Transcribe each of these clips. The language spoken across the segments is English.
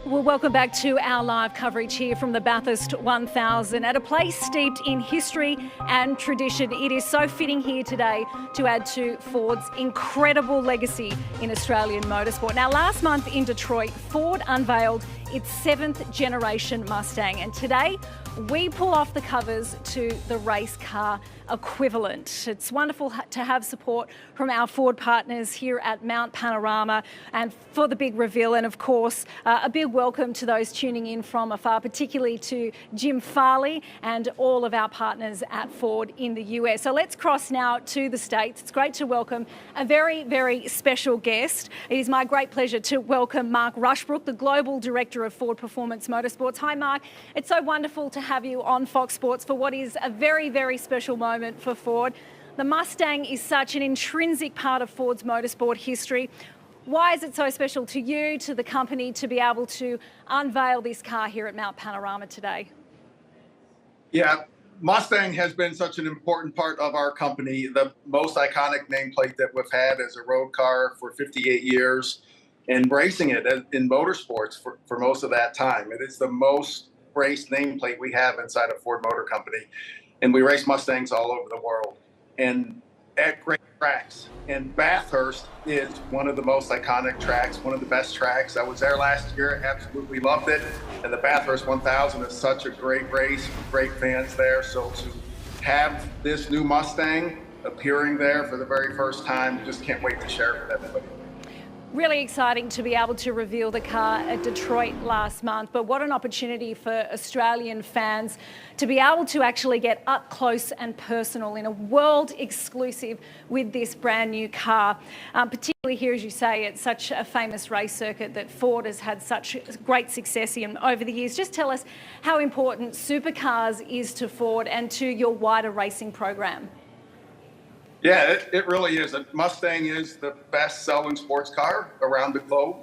Well, welcome back to our live coverage here from the Bathurst 1000 at a place steeped in history and tradition. It is so fitting here today to add to Ford's incredible legacy in Australian motorsport. Now, last month in Detroit, Ford unveiled its 7th generation Mustang, and today we pull off the covers to the race car equivalent. It's wonderful to have support from our Ford partners here at Mount Panorama and for the big reveal, and of course a big welcome to those tuning in from afar, particularly to Jim Farley and all of our partners at Ford in the US. So let's cross now to the States. It's great to welcome a very, very special guest. It is my great pleasure to welcome Mark Rushbrook, the Global Director of Ford Performance Motorsports. Hi Mark, it's so wonderful to have you on Fox Sports for what is a very, very special moment for Ford. The Mustang is such an intrinsic part of Ford's motorsport history. Why is it so special to you, to the company, to be able to unveil this car here at Mount Panorama today? Yeah, Mustang has been such an important part of our company. The most iconic nameplate that we've had as a road car for 58 years, and racing it in motorsports for most of that time. It is the most raced nameplate we have inside of Ford Motor Company. And we race Mustangs all over the world and at great tracks. And Bathurst is one of the most iconic tracks, one of the best tracks. I was there last year, absolutely loved it. And the Bathurst 1000 is such a great race, great fans there. So to have this new Mustang appearing there for the very first time, just can't wait to share it with everybody. Really exciting to be able to reveal the car at Detroit last month, but what an opportunity for Australian fans to be able to actually get up close and personal in a world exclusive with this brand new car. Particularly here, as you say, it's such a famous race circuit that Ford has had such great success in over the years. Just tell us how important Supercars is to Ford and to your wider racing program. Yeah, it really is. A Mustang is the best-selling sports car around the globe,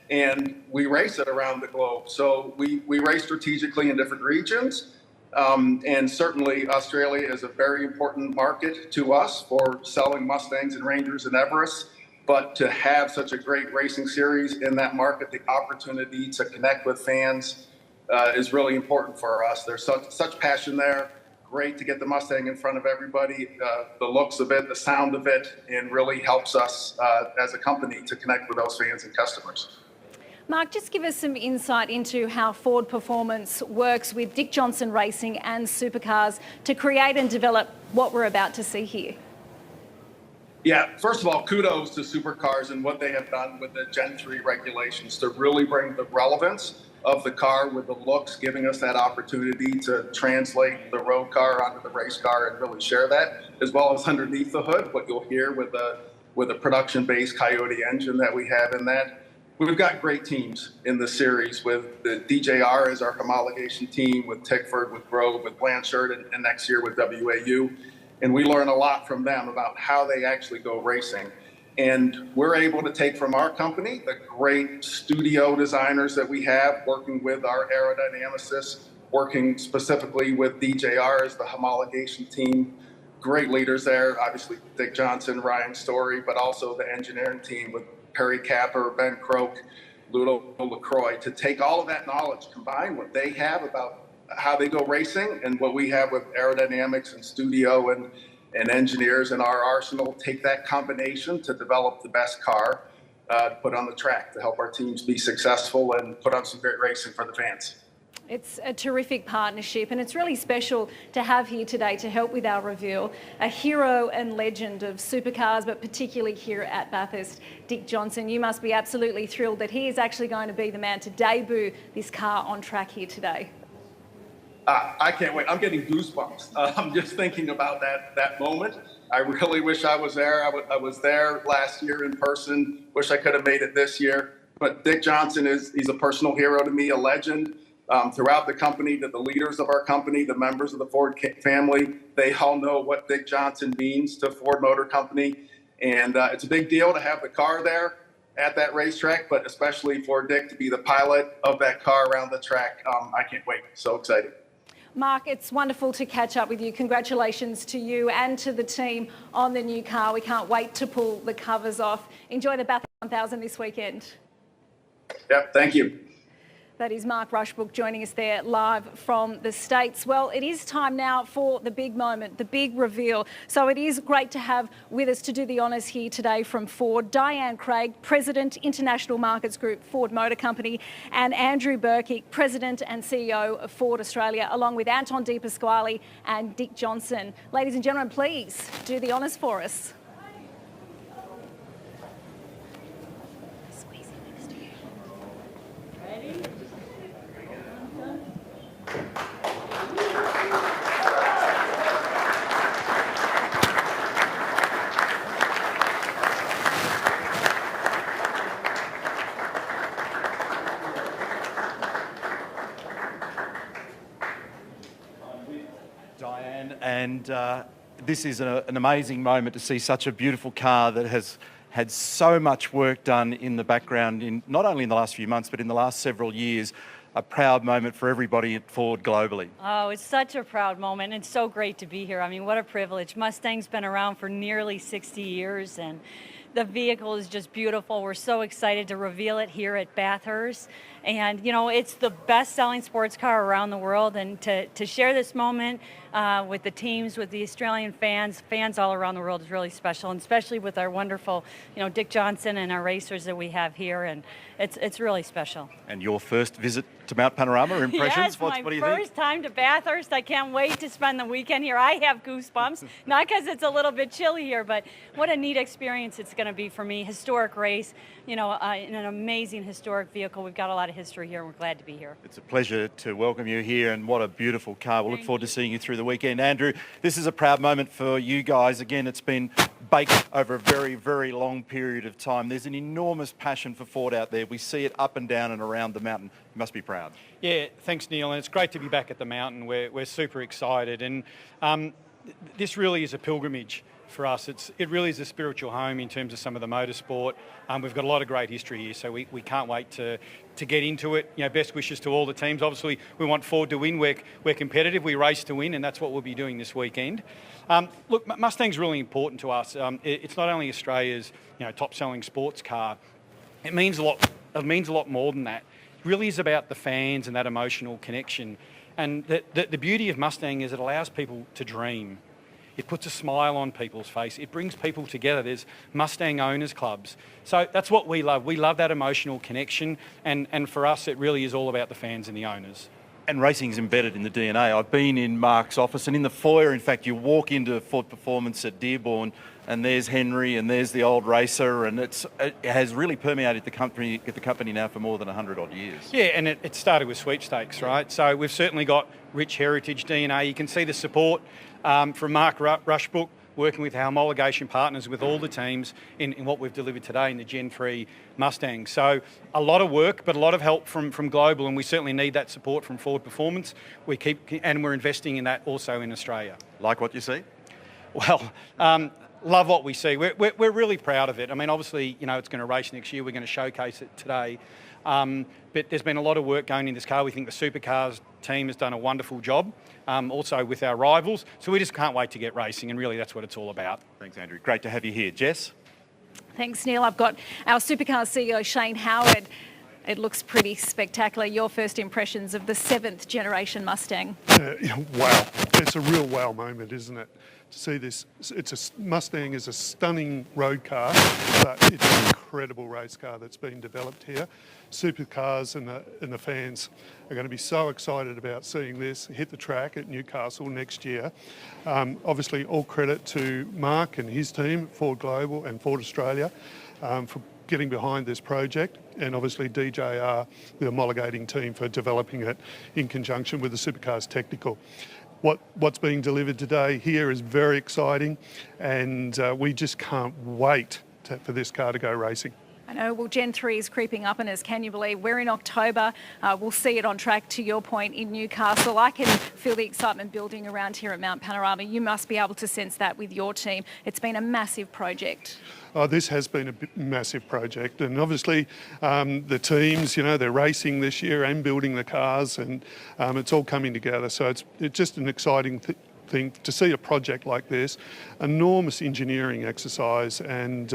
and we race it around the globe. So we race strategically in different regions, and certainly Australia is a very important market to us for selling Mustangs and Rangers and Everests. But to have such a great racing series in that market, the opportunity to connect with fans is really important for us. There's such passion there. Great to get the Mustang in front of everybody, the looks of it, the sound of it, and really helps us as a company to connect with those fans and customers. Mark, just give us some insight into how Ford Performance works with Dick Johnson Racing and Supercars to create and develop what we're about to see here. Yeah, first of all, kudos to Supercars and what they have done with the Gen3 regulations to really bring the relevance of the car with the looks, giving us that opportunity to translate the road car onto the race car and really share that, as well as underneath the hood, what you'll hear with a production-based Coyote engine that we have in that. We've got great teams in the series with the DJR as our homologation team, with Tickford, with Grove, with Blanchard, and next year with WAU. And we learn a lot from them about how they actually go racing. And we're able to take from our company the great studio designers that we have working with our aerodynamicists, working specifically with DJR as the homologation team. Great leaders there, obviously Dick Johnson, Ryan Story, but also the engineering team with Perry Capper, Ben Croak, Ludo LaCroix, to take all of that knowledge, combine what they have about how they go racing and what we have with aerodynamics and studio and engineers in our arsenal, take that combination to develop the best car to put on the track to help our teams be successful and put on some great racing for the fans. It's a terrific partnership, and it's really special to have here today to help with our reveal a hero and legend of supercars, but particularly here at Bathurst, Dick Johnson. You must be absolutely thrilled that he is actually going to be the man to debut this car on track here today. I can't wait. I'm getting goosebumps. I'm just thinking about that moment. I really wish I was there. I was there last year in person. Wish I could have made it this year. But Dick Johnson he's a personal hero to me, a legend. Throughout the company, to the leaders of our company, the members of the Ford family, they all know what Dick Johnson means to Ford Motor Company. And it's a big deal to have the car there at that racetrack, but especially for Dick to be the pilot of that car around the track. I can't wait. So excited. Mark, it's wonderful to catch up with you. Congratulations to you and to the team on the new car. We can't wait to pull the covers off. Enjoy the Bathurst 1000 this weekend. Yep, thank you. That is Mark Rushbrook joining us there live from the States. Well, it is time now for the big moment, the big reveal. So it is great to have with us to do the honours here today from Ford, Diane Craig, President, International Markets Group, Ford Motor Company, and Andrew Burkick, President and CEO of Ford Australia, along with Anton De Pasquale and Dick Johnson. Ladies and gentlemen, please do the honours for us. Diane, and this is an amazing moment to see such a beautiful car that has had so much work done in the background, in not only in the last few months, but in the last several years. A proud moment for everybody at Ford globally. Oh, it's such a proud moment. It's so great to be here. I mean, what a privilege. Mustang's been around for nearly 60 years, and the vehicle is just beautiful. We're so excited to reveal it here at Bathurst. And, you know, it's the best-selling sports car around the world. And to share this moment with the teams, with the Australian fans all around the world is really special, and especially with our wonderful, you know, Dick Johnson and our racers that we have here. And it's really special. And your first visit to Mount Panorama, impressions? Yes, what do you think? First time to Bathurst. I can't wait to spend the weekend here. I have goosebumps, not because it's a little bit chilly here, but what a neat experience it's going to be for me. Historic race, you know, in an amazing historic vehicle. We've got a lot of history here, and we're glad to be here. It's a pleasure to welcome you here, and what a beautiful car. We'll look forward to seeing you through the weekend. Andrew, this is a proud moment for you guys. Again, it's been baked over a very, very long period of time. There's an enormous passion for Ford out there. We see it up and down and around the mountain. You must be proud. Yeah, thanks, Neil, and it's great to be back at the mountain. We're super excited, and this really is a pilgrimage for us. It really is a spiritual home in terms of some of the motorsport. We've got a lot of great history here, so we can't wait to get into it. You know, best wishes to all the teams. Obviously, we want Ford to win. We're competitive. We race to win, and that's what we'll be doing this weekend. Look, Mustang's really important to us. It's not only Australia's, you know, top-selling sports car. It means a lot. It means a lot more than that. It really is about the fans and that emotional connection. And the beauty of Mustang is it allows people to dream. It puts a smile on people's face. It brings people together. There's Mustang owners clubs. So that's what we love. We love that emotional connection. And for us, it really is all about the fans and the owners. And racing's embedded in the DNA. I've been in Mark's office, and in the foyer, in fact, you walk into Ford Performance at Dearborn, and there's Henry, and there's the old racer, and it has really permeated the company now for more than 100 odd years. Yeah, and it started with sweepstakes, right? So we've certainly got rich heritage DNA. You can see the support from Mark Rushbrook, working with our homologation partners, with all the teams in what we've delivered today in the Gen3 Mustang. So a lot of work, but a lot of help from global, and we certainly need that support from Ford Performance. And we're investing in that also in Australia. Like what you see? Well, love what we see. We're really proud of it. I mean, obviously, you know, it's going to race next year. We're going to showcase it today. But there's been a lot of work going in this car. We think the Supercars team has done a wonderful job, also with our rivals. So we just can't wait to get racing, and really that's what it's all about. Thanks, Andrew. Great to have you here. Jess? Thanks, Neil. I've got our Supercars CEO, Shane Howard. It looks pretty spectacular. Your first impressions of the 7th generation Mustang? Wow. It's a real wow moment, isn't it? To see this, Mustang is a stunning road car, but it's an incredible race car that's been developed here. Supercars and the fans are going to be so excited about seeing this hit the track at Newcastle next year. Obviously, all credit to Mark and his team, Ford Global and Ford Australia, for getting behind this project, and obviously DJR, the homologating team, for developing it in conjunction with the Supercars Technical. What's being delivered today here is very exciting, and we just can't wait for this car to go racing. I know, well, Gen3 is creeping up on us, can you believe? We're in October. We'll see it on track, to your point, in Newcastle. I can feel the excitement building around here at Mount Panorama. You must be able to sense that with your team. It's been a massive project. Oh, this has been a massive project, and obviously the teams, you know, they're racing this year and building the cars, and it's all coming together. So it's just an exciting thing to see a project like this, enormous engineering exercise, and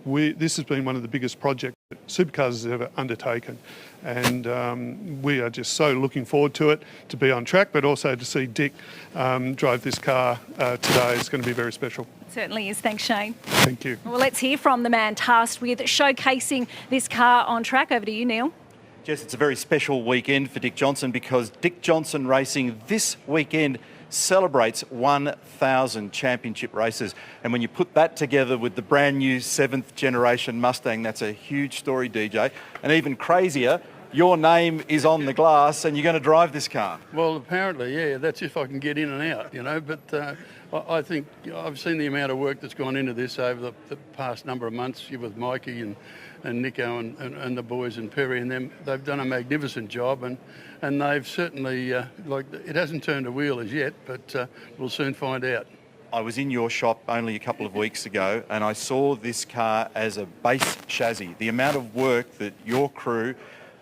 this has been one of the biggest projects Supercars has ever undertaken, and we are just so looking forward to it, to be on track, but also to see Dick drive this car today. It's going to be very special. Certainly is. Thanks, Shane. Thank you. Well, let's hear from the man tasked with showcasing this car on track. Over to you, Neil. Jess, it's a very special weekend for Dick Johnson because Dick Johnson Racing this weekend celebrates 1,000 championship races. And when you put that together with the brand new 7th generation Mustang, that's a huge story, DJ. And even crazier, your name is on the glass and you're going to drive this car. Well, apparently, yeah, that's if I can get in and out, you know, but I think I've seen the amount of work that's gone into this over the past number of months with Mikey and Nico and the boys and Perry and them. They've done a magnificent job and they've certainly, it hasn't turned a wheel as yet, but we'll soon find out. I was in your shop only a couple of weeks ago and I saw this car as a base chassis. The amount of work that your crew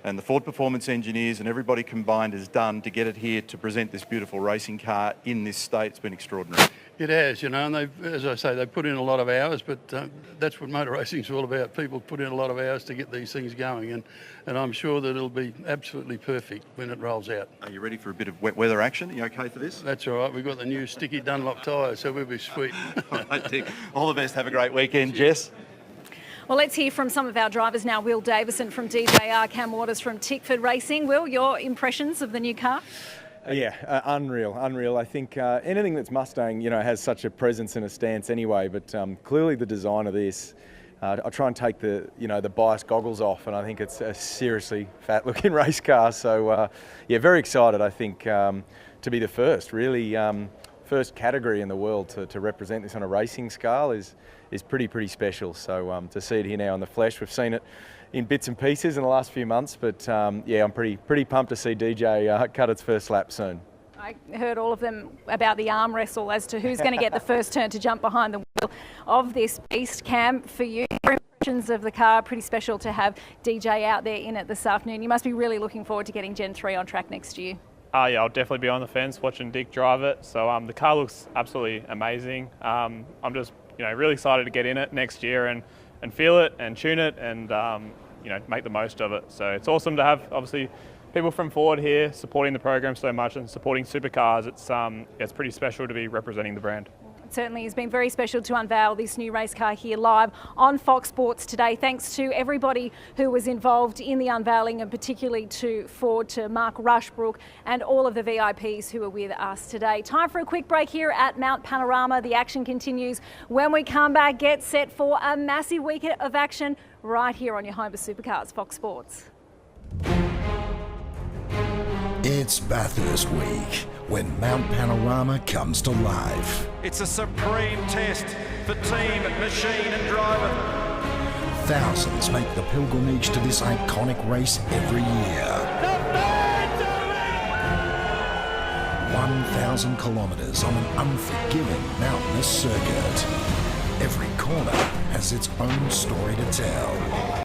and the Ford Performance engineers and everybody combined has done to get it here to present this beautiful racing car in this state, it's been extraordinary. It has, you know, and they've, as I say, they've put in a lot of hours, but that's what motor racing's all about. People put in a lot of hours to get these things going, and I'm sure that it'll be absolutely perfect when it rolls out. Are you ready for a bit of wet weather action? Are you okay for this? That's all right. We've got the new sticky Dunlop tyres, so we'll be sweet. All right, Dick. All the best. Have a great weekend, Jess. Well, let's hear from some of our drivers now. Will Davison from DJR, Cam Waters from Tickford Racing. Will, your impressions of the new car? Yeah, unreal. I think anything that's Mustang, you know, has such a presence and a stance anyway, but clearly the design of this, I try and take the bias goggles off, and I think it's a seriously fat-looking race car. So, yeah, very excited, I think, to be the first, really, first category in the world to represent this on a racing scale is pretty special. So to see it here now in the flesh, we've seen it in bits and pieces in the last few months, but yeah, I'm pretty pumped to see DJ cut its first lap soon. I heard all of them about the arm wrestle as to who's going to get the first turn to jump behind the wheel of this beast. Cam, for you, your impressions of the car, pretty special to have DJ out there in it this afternoon. You must be really looking forward to getting Gen 3 on track next year. Yeah, I'll definitely be on the fence watching Dick drive it. So the car looks absolutely amazing. I'm just really excited to get in it next year and feel it and tune it and make the most of it. So it's awesome to have obviously people from Ford here supporting the program so much and supporting supercars. It's pretty special to be representing the brand. It certainly has been very special to unveil this new race car here live on Fox Sports today. Thanks to everybody who was involved in the unveiling, and particularly to Ford, to Mark Rushbrook and all of the VIPs who are with us today. Time for a quick break here at Mount Panorama. The action continues. When we come back, get set for a massive week of action right here on your home for supercars, Fox Sports. It's Bathurst week when Mount Panorama comes to life. It's a supreme test for team, machine and driver. Thousands make the pilgrimage to this iconic race every year. 1,000 kilometres on an unforgiving mountainous circuit. Every corner has its own story to tell.